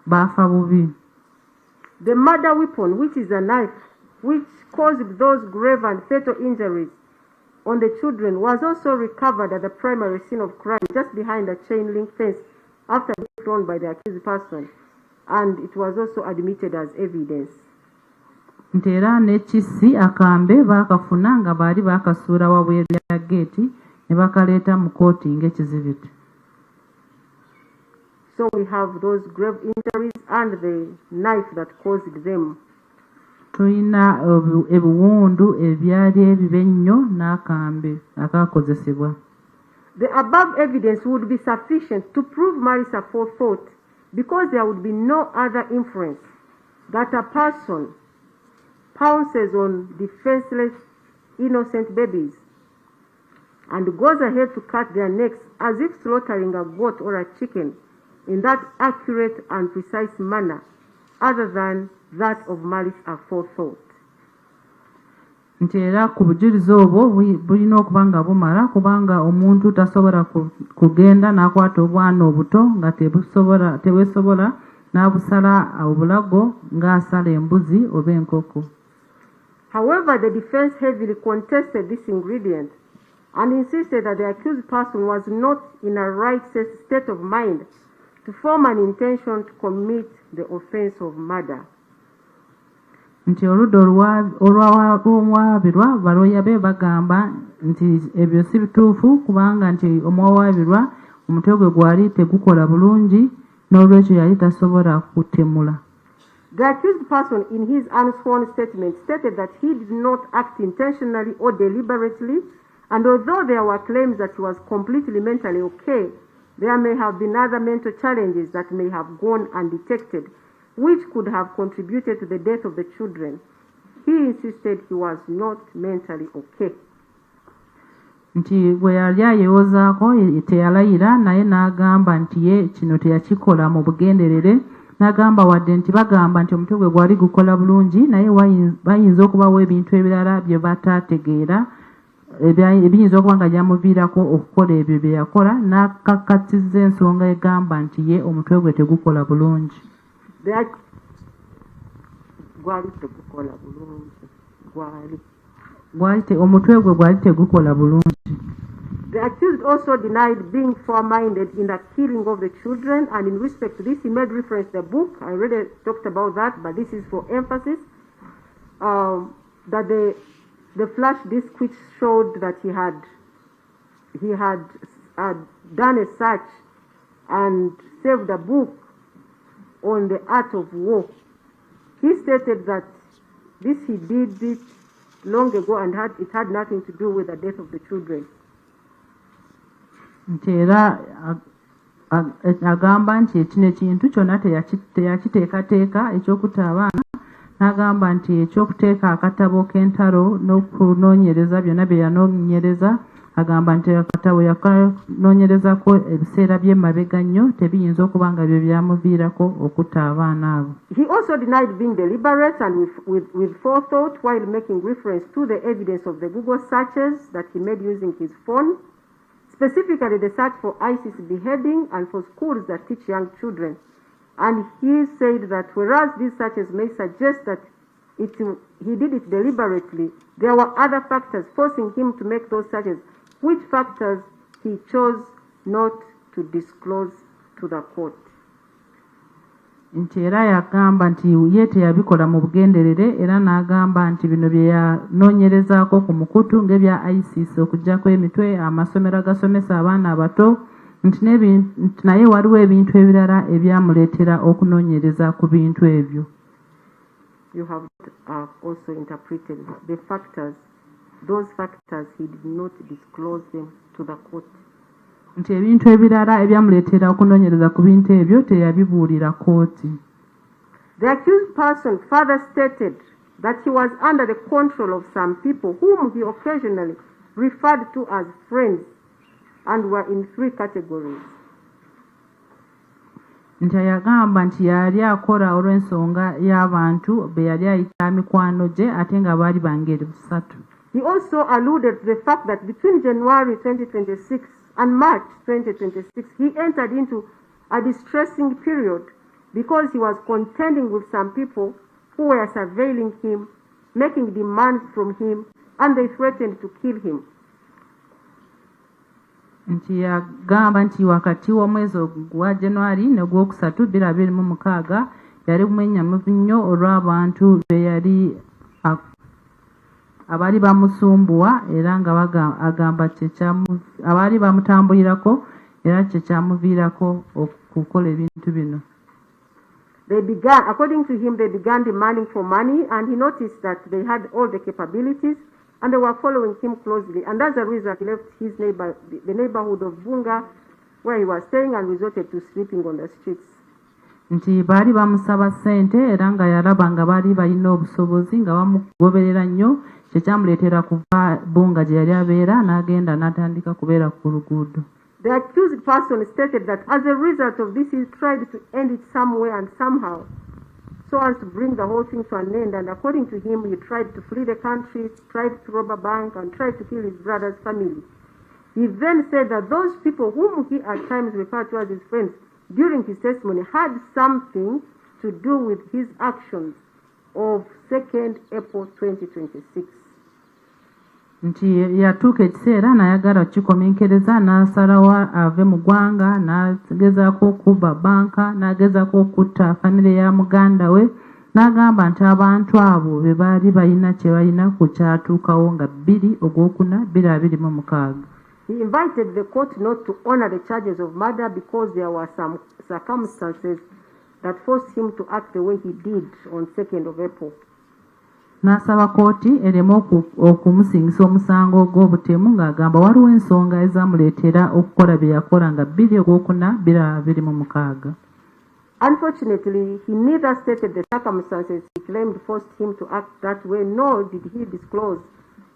baafa bubi. The murder weapon, which is a knife, which caused those grave and fatal injuries on the children, was also recovered at the primary scene of crime, just behind a chain link fence, after being thrown by the accused person, and it was also admitted as evidence. Nti era n'ekisi akambe baakafuna nga baali baakasuula wabweru ya geeti ne bakaleeta mu kooti ng'ekizibiti. So we have those grave injuries and the knife that caused them. Tulina ebiwundu ebyali ebibe ennyo n'akambe akaakozesebwa. The above evidence would be sufficient to prove malice aforethought, because there would be no other inference that a person pounces on defenseless, innocent babies and goes ahead to cut their necks as if slaughtering a goat or a chicken in that accurate and precise manner, other than that of malice aforethought. Nti era ku bujulizi obwo bulina okuba nga bumala, kubanga omuntu tasobola kugenda n'akwata obwana obuto nga tebusobola n'abusala obulago ng'asala embuzi oba enkoko. However, the defense heavily contested this ingredient and insisted that the accused person was not in a right state of mind to form an intention to commit the offense of murder. Nti oludda olw'omuwawaabirwa balooya be bagamba nti ebyo si bituufu, kubanga nti omuwawaabirwa omutwe gwe gwali tegukola bulungi, n'olwekyo yali tasobola kutemula. The accused person in his unsworn statement stated that he did not act intentionally or deliberately, and although there were claims that he was completely mentally okay, there may have been other mental challenges that may have gone undetected, which could have contributed to the death of the children. He insisted he was not mentally okay. Nti bwe yali ayewozaako teyalayira, naye n'agamba nti ye kino teyakikola mu bugenderere, n'agamba wadde nti bagamba nti omutwe gwe gwali gukola bulungi, naye bayinza okubawo ebintu ebirala bye bataategeera ebiyinza okuba nga byamuviirako okukola ebyo bye yakola, n'akkakkatizza ensonga egamba nti ye omutwe gwe tegukola bulungi. Omutwe gwe gwali tegukola bulungi. The accused also denied being foul-minded in the killing of the children, and in respect to this, he made reference to the book. I already talked about that, but this is for emphasis. That the flash disk which showed that he had done a search and saved a book on the art of war. He stated that he did it long ago and it had nothing to do with the death of the children. Nti era agamba nti ekino ekintu kyonna teyakiteekateeka ekyokuta abaana, n'agamba nti ekyokuteeka akatabo k'entalo n'okunoonyereza byonna bye yanoonyereza, agamba nti akatabo yakanoonyerezako ebiseera by'emabega nnyo, tebiyinza okuba nga bye byamuviirako okutta abaana abo. He also denied being deliberate and with forethought while making reference to the evidence of the Google searches that he made using his phone, specifically the search for ISIS beheading and for schools that teach young children. And he said that whereas these searches may suggest that he did it deliberately, there were other factors forcing him to make those searches, which factors he chose not to disclose to the court. Nti era yagamba nti ye teyabikola mu bugenderere, era n'agamba nti bino bye yanoonyerezaako ku mukutu ng'ebya ISIS okuggyako emitwe, amasomero agasomesa abaana abato, nti naye waliwo ebintu ebirala ebyamuleetera okunoonyereza ku bintu ebyo. You have also interpreted the factors. Those factors he did not disclose them to the court. Nti ebintu ebirala ebyamuleetera okunoonyereza ku bintu ebyo teyabibuulira kooti. The accused person further stated that he was under the control of some people whom he occasionally referred to as friends and were in three categories. Nti yagamba nti yali akola olw'ensonga y'abantu be yali ayita mikwano gye ate nga baali bangeri busatu. He also alluded to the fact that between January 2026 and March 2026, he entered into a distressing period because he was contending with some people who were surveilling him, making demands from him, and they threatened to kill him. Nti yagamba nti wakati w'omwezi gwa January n'ogwokusatu 2026 yali mwenyamuvu nnyo olw'abantu be yali abali bamusumbuwa era nga agamba abaali bamutambulirako era kyekyamuviirako okukola ebintu bino. According to him, they began demanding for money, and he noticed that they had all the capabilities and they were following him closely. And as a result, he left his the neighborhood of Bunga, where he was staying, and resorted to sleeping on the streets. Nti baali bamusaba ssente era nga yalaba nga baali balina obusobozi nga bamugoberera nnyo kyekyamuleetera kuva Bunga gye yali abeera n'agenda n'atandika kubeera ku luguudo. The accused person stated that as a result of this, he tried to end it somewhere and somehow, so as to bring the whole thing to an end. And according to him, he tried to flee the country, tried to rob a bank, and tried to kill his brother's family. He then said that those people whom he at times referred to as his friends during his testimony had something to do with his actions of 2nd April 2026. Nti yatuuka ekiseera n'ayagala kikomenkereza n'asalawo ave mu ggwanga n'agezaako okubba banka n'agezaako okutta famire ya muganda we n'agamba nti abantu abo be baali balina kye balina ku kyatuukawo nga 2 Ogwokuna 2026. He invited the court not to honor the charges of murder because there were some circumstances that forced him to act the way he did on 2nd of April. N'asaba kooti ereme okumusingisa omusango gw'obutemu ng'agamba waliwo ensonga ezamuleetera okukola bye yakola nga 2 Ogwokuna 2026. Unfortunately, he neither stated the circumstances he claimed forced him to act that way, nor did he disclose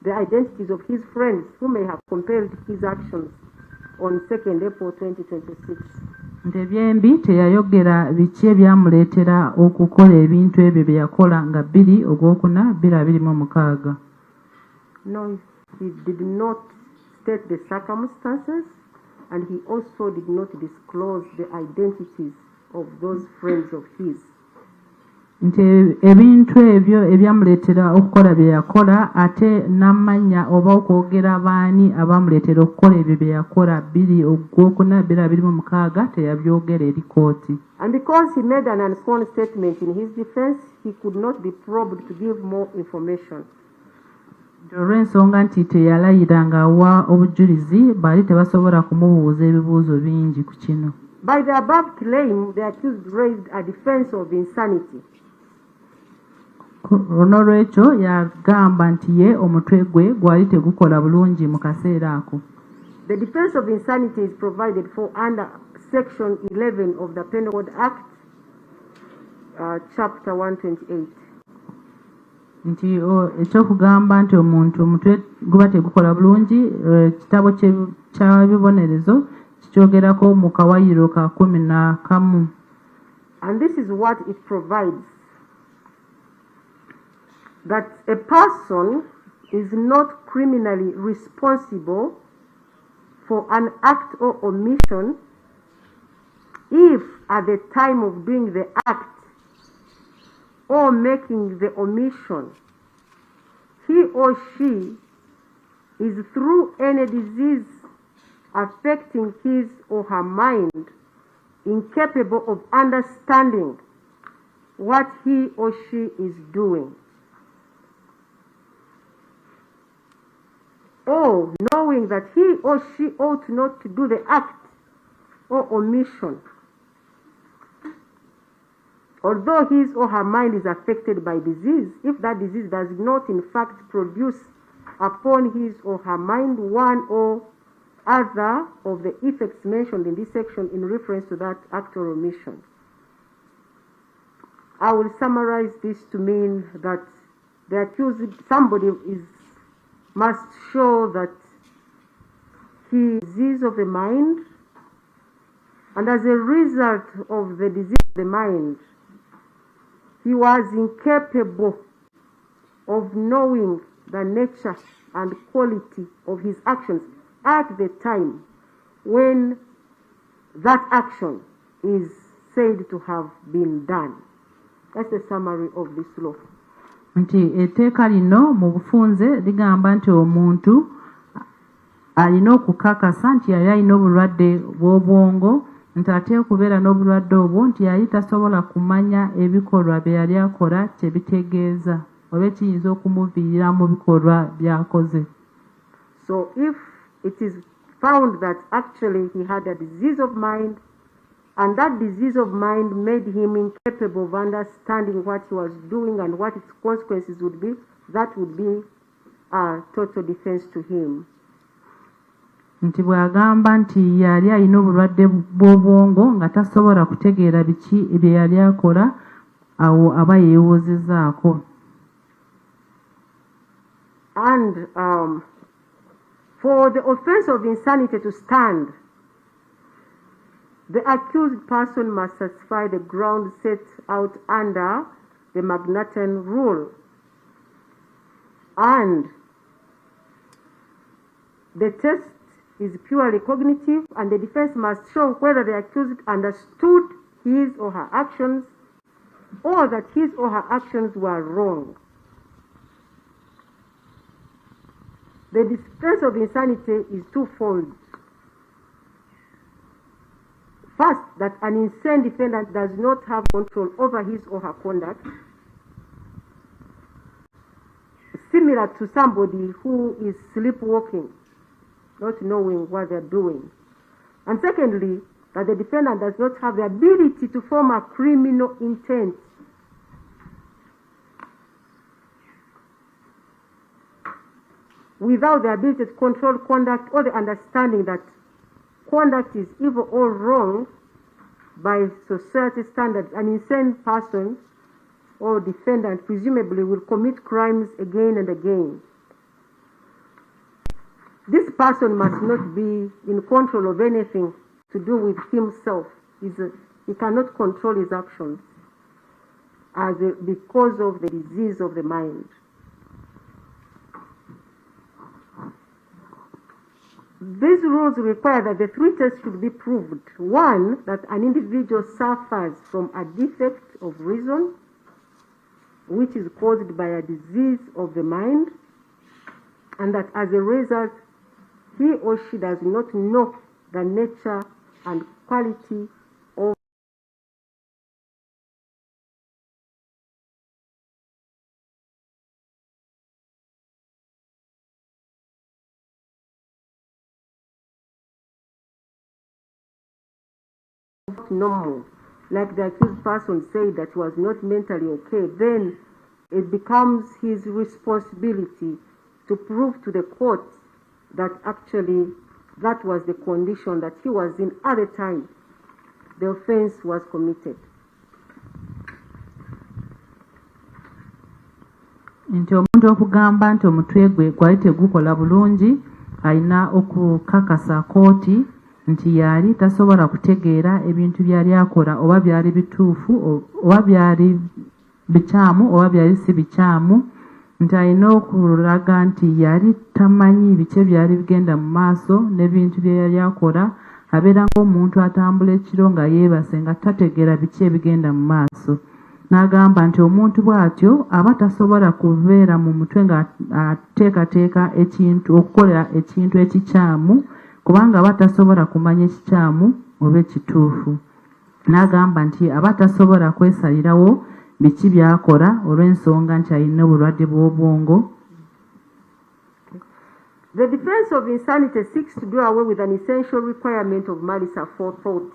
the identities of his friends who may have compelled his actions on 2nd April 2026. Nti ebyembi teyayogera biki ebyamuleetera okukola ebintu ebyo bye yakola nga 2 Ogwokuna 2026. No, he did not state the circumstances, and he also did not disclose the identities of those friends of his. Nti ebintu ebyo ebyamuleetera okukola bye yakola ate n'amanya oba okwogera baani abamuleetera okukola ebyo bye yakola 2 Ogwokuna 2026 teyabyogera eri kooti. And because he made an unsworn statement in his defense, he could not be probed to give more information. Olw'ensonga nti teyalayira ng'awa obujulizi baali tebasobola kumubuuza ebibuuzo bingi ku kino. By the above claim, the accused raised a defense of insanity. Olw'ekyo yagamba nti ye omutwe gwe gwali tegukola bulungi mu kaseera ako. The defense of insanity is provided for under Section 11 of the Penal Code Act, Chapter 128. Nti ekyokugamba nti omuntu omutwe guba tegukola bulungi ekitabo kya bibonerezo kikyogerako mu kawayiro ka 11. And this is what it provides: that a person is not criminally responsible for an act or omission if at the time of doing the act or making the omission, he or she is through any disease affecting his or her mind incapable of understanding what he or she is doing, or knowing that he or she ought not to do the act or omission, although his or her mind is affected by disease, if that disease does not in fact produce upon his or her mind one or other of the effects mentioned in this section in reference to that act or omission. I will summarize this to mean that the accused, must show that he has disease of the mind, and as a result of the disease of the mind, he was incapable of knowing the nature and quality of his actions at the time when that action is said to have been done. That's the summary of this law. Nti etteeka lino mu bufunze ligamba nti omuntu alina okukakasa nti yali alina obulwadde bw'obwongo nti ate okubeera n'obulwadde obwo nti yali tasobola kumanya ebikolwa bye yali akola kye bitegeeza oba ekiyinza okumuviira mu bikolwa by'akoze. So if it is found that actually he had a disease of mind, and that disease of mind made him incapable of understanding what he was doing and what its consequences would be, that would be a total defense to him. Nti bw'agamba nti yali alina obulwadde bw'obwongo nga tasobola kutegeera biki bye yali akola, awo aba yeewozezaako. And for the offense of insanity to stand, the accused person must satisfy the ground set out under the Magnaten rule. And the test is purely cognitive, and the defense must show whether the accused understood his or her actions or that his or her actions were wrong. The defense of insanity is twofold. First, that an insane defendant does not have control over his or her conduct, similar to somebody who is sleepwalking, not knowing what they're doing. And secondly, that the defendant does not have the ability to form a criminal intent. Without the ability to control conduct or the understanding that conduct is evil or wrong by society standards, an insane person or defendant presumably will commit crimes again and again. This person must not be in control of anything to do with himself. He cannot control his actions because of the disease of the mind. These rules require that the three tests should be proved. One, that an individual suffers from a defect of reason, which is caused by a disease of the mind, and that as a result, he or she does not know the nature and quality of normal. Like the accused person said that he was not mentally okay, then it becomes his responsibility to prove to the court that actually that was the condition that he was in at the time the offense was committed. Nti omuntu okugamba nti omutwe gwe gwali tegukola bulungi alina okukakasa kooti nti yali tasobola kutegeera ebintu byali akola oba byali bituufu oba byali bikyamu oba byali si bikyamu, nti alina okulaga nti yali tamanyi biki byali bigenda mu maaso n'ebintu bye yali akola, abeera ng'omuntu atambula ekiro nga yeebase nga tategeera biki ebigenda mu maaso. N'agamba nti omuntu bw'atyo aba tasobola kubeera mu mutwe nga ateekateeka ekintu okukola ekintu ekikyamu kubanga aba tasobola kumanya ekikyamu oba ekituufu. N'agamba nti aba tasobola kwesalirawo biki byakola olw'ensonga nti alina obulwadde bw'obwongo. The defense of insanity seeks to do away with an essential requirement of malice aforethought,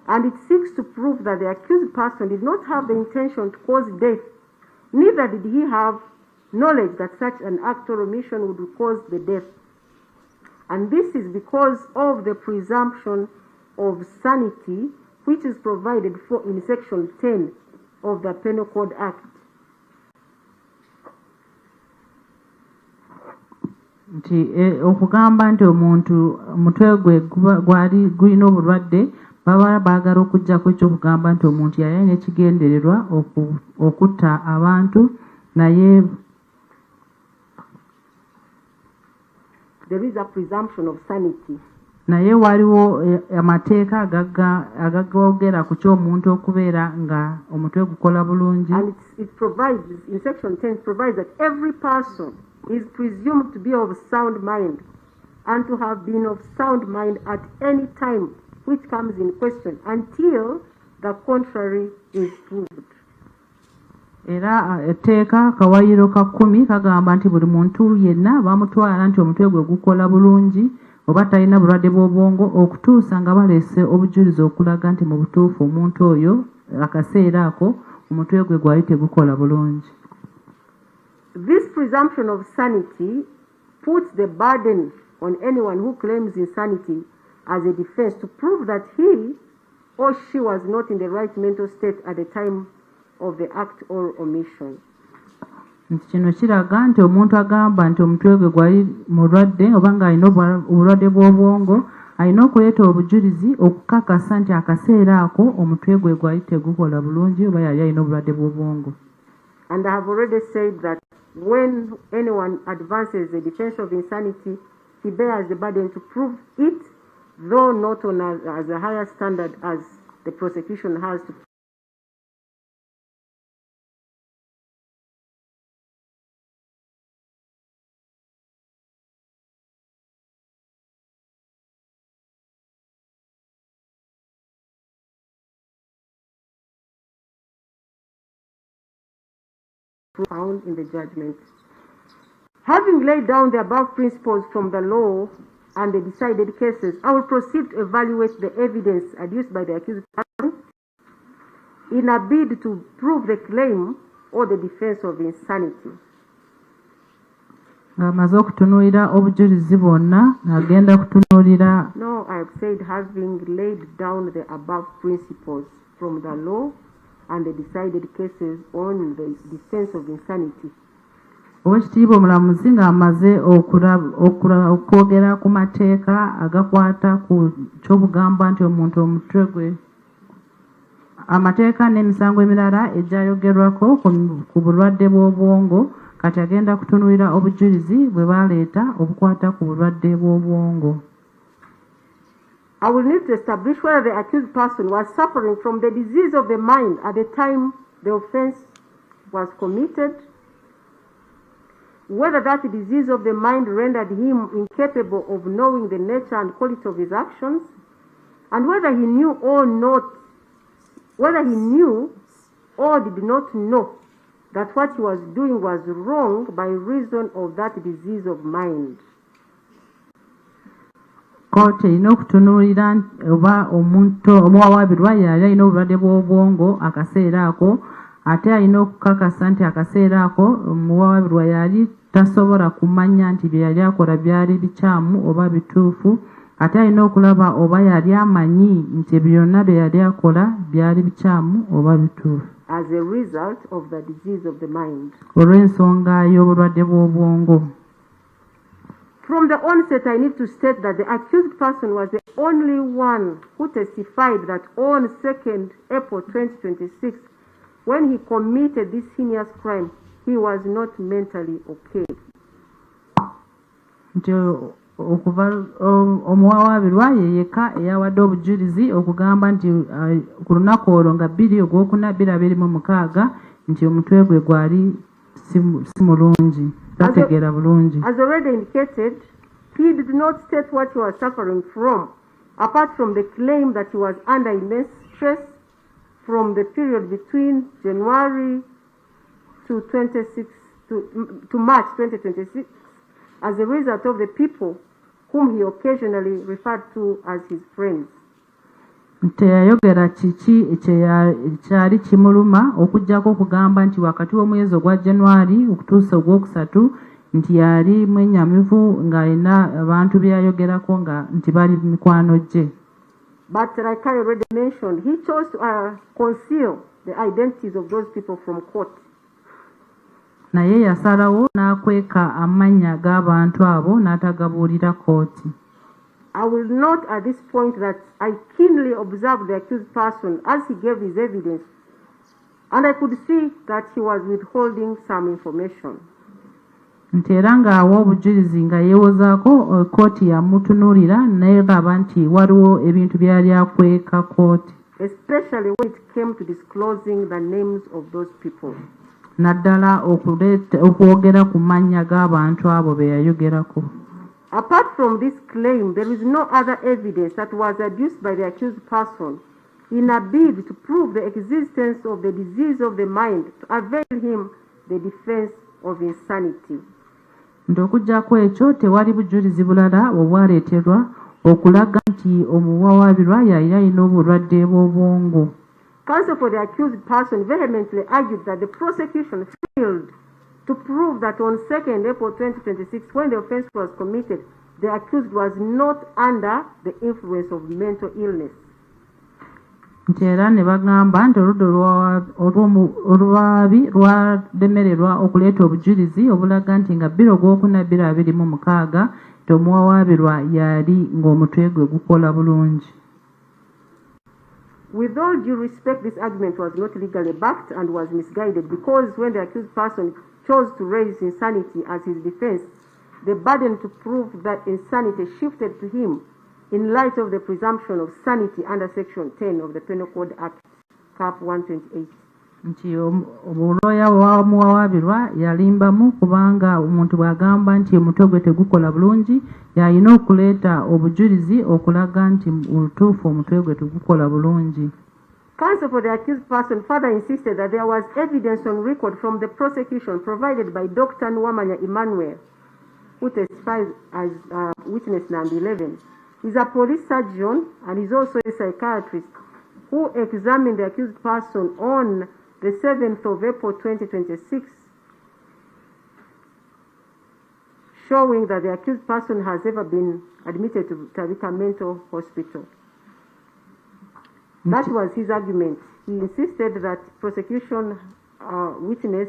and it seeks to prove that the accused person did not have the intention to cause death, neither did he have knowledge that such an act or omission would cause the death. And this is because of the presumption of sanity, which is provided for in Section 10 of the Penal Code Act. Nti okugamba nti omuntu omutwe gwe gwali gulina obulwadde baba baagala okuggyako ekyokugamba nti omuntu yali alina ekigendererwa okutta abantu naye there is a presumption of sanity. naye waliwo amateeka agagogera ku ky'omuntu okubeera nga omutwe gukola bulungi. And it provides, in section 10, it provides that every person is presumed to be of sound mind and to have been of sound mind at any time which comes in question until the contrary is proved. Era etteeka kawayiro ka 10 kagamba nti buli muntu yenna bamutwala nti omutwe gwe gukola bulungi oba talina bulwadde bw'obwongo okutuusa nga baleese obujulizi okulaga nti mu butuufu omuntu oyo akaseera ako omutwe gwe gwali tegukola bulungi. This presumption of sanity puts the burden on anyone who claims insanity as a defense to prove that he or she was not in the right mental state at the time of the act or omission. Nti kino kiraga nti omuntu agamba nti omutwe gwe gwali mulwadde oba ng'alina obulwadde bw'obwongo alina okuleeta obujulizi okukakasa nti akaseera ako omutwe gwe gwali tegukola bulungi oba yali alina obulwadde bw'obwongo. And I have already said that when anyone advances the defense of insanity, he bears the burden to prove it, though not on as a higher standard as the prosecution has to. Found in the judgment. Having laid down the above principles from the law and the decided cases, I will proceed to evaluate the evidence adduced by the accused person in a bid to prove the claim or the defense of insanity. Amaze okutunuulira obujulizi bwonna agenda kutunuulira. No, I have said having laid down the above principles from the law and the decided cases on the defense of insanity. Oweekitiibwa omulamuzi ng'amaze okwogera ku mateeka agakwata ku ky'obugamba nti omuntu omutwe gwe, amateeka n'emisango emirala egyayogerwako ku bulwadde bw'obwongo, kati agenda kutunuulira obujulizi bwe baleeta obukwata ku bulwadde bw'obwongo. I will need to establish whether the accused person was suffering from the disease of the mind at the time the offense was committed, whether that disease of the mind rendered him incapable of knowing the nature and quality of his actions, and whether he knew or did not know that what he was doing was wrong by reason of that disease of mind. Kooti erina okutunuulira oba omuntu omuwawaabirwa yali alina obulwadde bw'obwongo akaseera ako, ate alina okukakasa nti akaseera ako omuwawaabirwa yali tasobola kumanya nti bye yali akola byali bikyamu oba bituufu, ate alina okulaba oba yali amanyi nti byonna bye yali akola byali bikyamu oba bituufu. As a result of the disease of the mind. Olw'ensonga y'obulwadde bw'obwongo. From the onset, I need to state that the accused person was the only one who testified that on 2nd April 2026, when he committed this heinous crime, he was not mentally okay. Nti okuva omuwawaabirwa ye yekka eyawadde obujulizi okugamba nti ku lunaku olwo nga 2 Ogwokuna 2026 nti omutwe gwe gwali si mulungi. As already indicated, he did not state what he was suffering from, apart from the claim that he was under immense stress from the period between January to March 2026, as a result of the people whom he occasionally referred to as his friends. Teyayogera kiki ekyali kimuluma okuggyako okugamba nti wakati w'omwezi ogwa January okutuusa Ogwokusatu nti yali mwenyamivu ng'alina abantu byayogerako nti bali mikwano gye. But like I already mentioned, he chose to conceal the identities of those people from court. Naye yasalawo n'akweka amannya g'abantu abo n'atagabuulira kooti. I will note at this point that I keenly observed the accused person as he gave his evidence, and I could see that he was withholding some information. nti era ng'awa obujulizi nga yeewozaako kooti yamutunuulira neeraba nti waliwo ebintu byali akweka kooti, especially when it came to disclosing the names of those people. naddala okwogera ku mannya g'abantu abo be yayogerako. Apart from this claim, there is no other evidence that was adduced by the accused person in a bid to prove the existence of the disease of the mind to avail him the defense of insanity. Nti okuggyako ekyo tewali bujulizi bulala obwaleeterwa okulaga nti omuwawaabirwa yali alina obulwadde bw'obwongo. Counsel for the accused person vehemently argued that the prosecution failed to prove that on 2nd April 2026, when the offense was committed, the accused was not under the influence of mental illness. Nti era ne bagamba nti oludda olwabi lwalemererwa okuleeta obujulizi obulaga nti nga 2/4/2026 nti omuwawaabirwa yali ng'omutwe gwe gukola bulungi. With all due respect, this argument was not legally backed and was misguided because when the accused person chose to raise insanity as his defense, the burden to prove that insanity shifted to him in light of the presumption of sanity under Section 10 of the Penal Code Act, Cap 128. Nti olwoya wa muwawaabirwa yalimbamu kubanga omuntu bw'agamba nti omutwe gwe tegukola bulungi yalina okuleeta obujulizi okulaga nti olutuufu omutwe gwe tegukola bulungi. Counsel for the accused person further insisted that there was evidence on record from the prosecution provided by Dr. Nwamanya Emmanuel, who testifies as witness number 11. He's a police surgeon and he's also a psychiatrist who examined the accused person on the 7th of April 2026, showing that the accused person has ever been admitted to Tarika Mental Hospital. That was his argument. He insisted that prosecution witness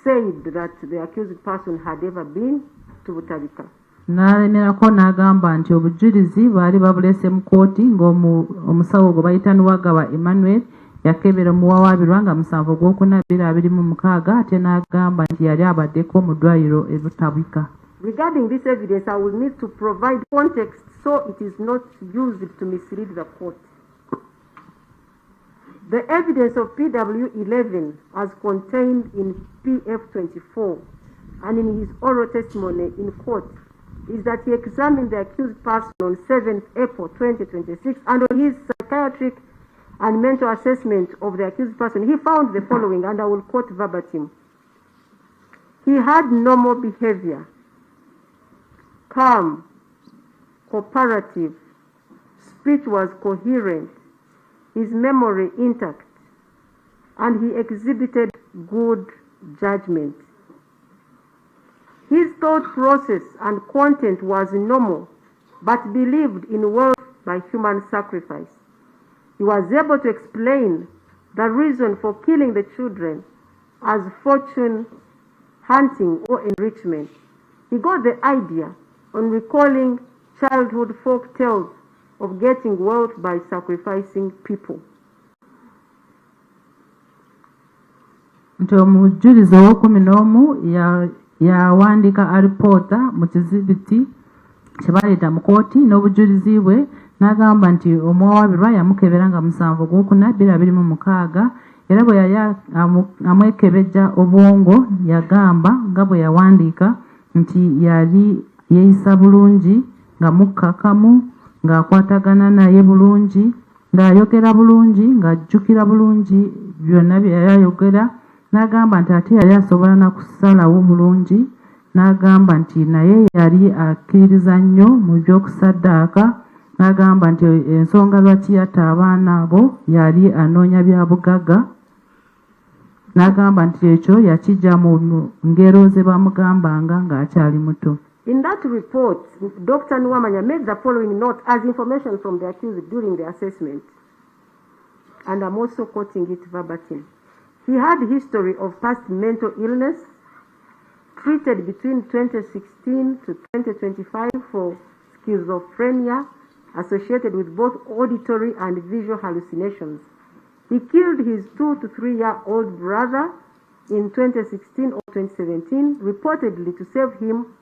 said that the accused person had ever been to Tarika. N'alemerako n'agamba nti obujulizi baali babulese mu kooti ng'omusawo gwe bayita Nwagaba Emmanuel yakebera omuwawaabirwa nga 7/4/2026 ate n'agamba nti yali abaddeko mu ddwaliro e Butabika. Regarding this evidence, I will need to provide context so it is not used to mislead the court. The evidence of PW11 as contained in PF24 and in his oral testimony in court is that he examined the accused person on 7th April 2026 and on his psychiatric and mental assessment of the accused person, he found the following, and I will quote verbatim. He had normal behavior, calm, cooperative, speech was coherent, his memory intact, and he exhibited good judgment. His thought process and content was normal, but believed in wealth by human sacrifice. He was able to explain the reason for killing the children as fortune hunting or enrichment. He got the idea on recalling childhood folk tales of getting wealth by sacrificing people. Nti omujulizi ow'okuminoomu yawandiika alipoota mu kizibiti kye baleeta mu kooti n'obujulizi bwe n'agamba nti omuwawaabirwa yamukebera nga 7/4/2026 era bwe yali amwekebejja obwongo yagamba nga bwe yawandiika nti yali yeeyisa bulungi nga mukkakamu ng'akwatagana naye bulungi ng'ayogera bulungi ng'ajjukira bulungi byonna bye yali ayogera. N'agamba nti ate yali asobola na kusalawo bulungi, n'agamba nti naye yali akkiririza nnyo mu by'okusaddaaka, n'agamba nti ensonga lwaki yatta abaana abo yali anoonya bya bugagga, n'agamba nti ekyo yakijja mu ngero ze bamugambanga ng'akyali muto. In that report, Dr. Nwamanya made the following note as information from the accused during the assessment, and I'm also quoting it verbatim. He had a history of past mental illness, treated between 2016 to 2025 for schizophrenia associated with both auditory and visual hallucinations. He killed his 2 to 3 year old brother in 2016 or 2017, reportedly to save him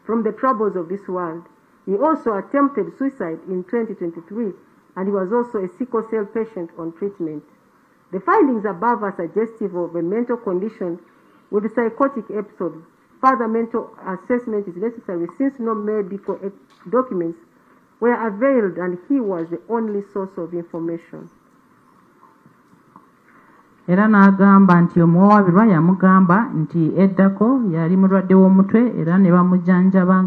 from the troubles of this world. He also attempted suicide in 2023, and he was also a sickle cell patient on treatment. The findings above are suggestive of a mental condition with psychotic episodes. Further mental assessment is necessary since no medical documents were availed and he was the only source of information. Era n'agamba nti omuwawaabirwa yamugamba nti eddako yali mulwadde w'omutwe era ne bamujjanjaba nga